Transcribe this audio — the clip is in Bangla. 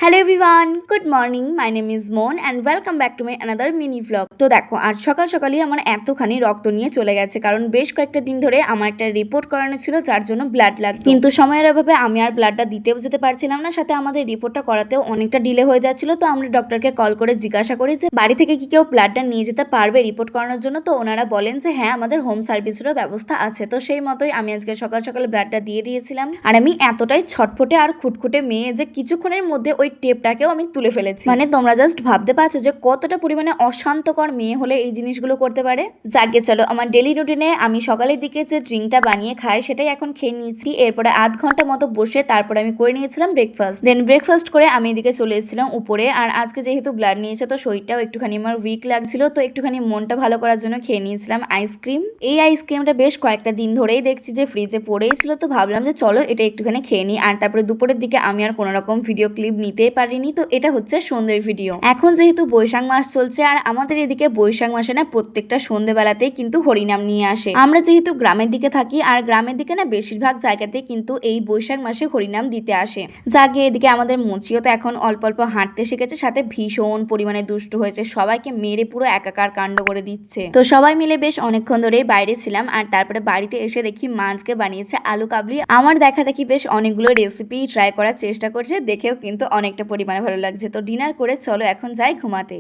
Hello everyone, good morning. My name is Mon and welcome back to my another mini vlog. তো দেখো, আজ সকাল সকালই আমার এতখানি রক্ত নিয়ে চলে গেছে, কারণ বেশ কয়েকটা দিন ধরে আমার একটা রিপোর্ট করানো ছিল, যার জন্য ব্লাড লাগতো। কিন্তু সময়ের অভাবে আমি আর ব্লাডটা দিতেও যেতে পারছিলাম না, সাথে আমাদের রিপোর্টটা করাতেও অনেকটা ডিলে হয়ে যাচ্ছিল। তো আমরা ডক্টরকে কল করে জিজ্ঞাসা করি যে বাড়ি থেকে কি কেউ ব্লাডটা নিয়ে যেতে পারবে রিপোর্ট করানোর জন্য। তো ওনারা বলেন যে হ্যাঁ, আমাদের হোম সার্ভিসেরও ব্যবস্থা আছে। তো সেই মতোই আমি আজকে সকাল সকাল ব্লাডটা দিয়ে দিয়েছিলাম। আর আমি এতটাই ছটফটে আর খুটখুটে মেয়ে যে কিছুক্ষণের মধ্যে ওই টেপটাকেও আমি তুলে ফেলেছি। মানে তোমরা জাস্ট ভাবতে পারছো যে কতটা পরিমাণে অশান্তকর মেয়ে হলে এই জিনিসগুলো করতে পারে। যাকে চলো, আমার ডেলি রুটিনে আমি সকালের দিকে যে ড্রিঙ্কটা বানিয়ে খাই সেটাই এখন খেয়ে নিয়েছি। এরপরে আধ ঘন্টা মতো বসে তারপরে আমি করে নিয়েছিলাম ব্রেকফাস্ট। দেন ব্রেকফাস্ট করে আমি এদিকে চলে এসেছিলাম উপরে। আর আজকে যেহেতু ব্লাড নিয়েছে তো শরীরটাও একটুখানি আমার উইক লাগছিল, তো একটুখানি মনটা ভালো করার জন্য খেয়ে নিয়েছিলাম আইসক্রিম। এই আইসক্রিমটা বেশ কয়েকটা দিন ধরেই দেখছি যে ফ্রিজে পড়েই ছিল, তো ভাবলাম যে চলো এটা একটুখানি খেয়ে নিই। আর তারপরে দুপুরের দিকে আমি আর কোনো রকম ভিডিও ক্লিপ নিতেই পারিনি, তো এটা হচ্ছে সন্ধ্যের ভিডিও। এখন যেহেতু বৈশাখ মাস চলছে আর আমাদের এদিকে বৈশাখ মাসে না প্রত্যেকটা সন্ধ্যেবেলাতেই কিন্তু হরিনাম নিয়ে আসে। আমরা যেহেতু গ্রামের দিকে থাকি আর গ্রামের দিকে না বেশিরভাগ জায়গাতে কিন্তু এই বৈশাখ মাসে হরিনাম দিতে আসে। যাকে এদিকে আমাদের মুচিও তো এখন অল্প অল্প হাঁটতে শিখেছে, সাথে ভীষণ পরিমাণে দুষ্টু হয়েছে, সবাইকে মেরে পুরো একাকার কাণ্ড করে দিচ্ছে। তো সবাই মিলে বেশ অনেকক্ষণ ধরেই বাইরে ছিলাম। আর তারপরে বাড়িতে এসে দেখি মা আজকে বানিয়েছে আলু কাবলি। আমার দেখা দেখি বেশ অনেকগুলো রেসিপি ট্রাই করার চেষ্টা করছে, দেখেও কিন্তু অনেকটা পরিমাণে ভালো লাগছে। তো ডিনার করে চলো এখন যাই ঘুমাতে।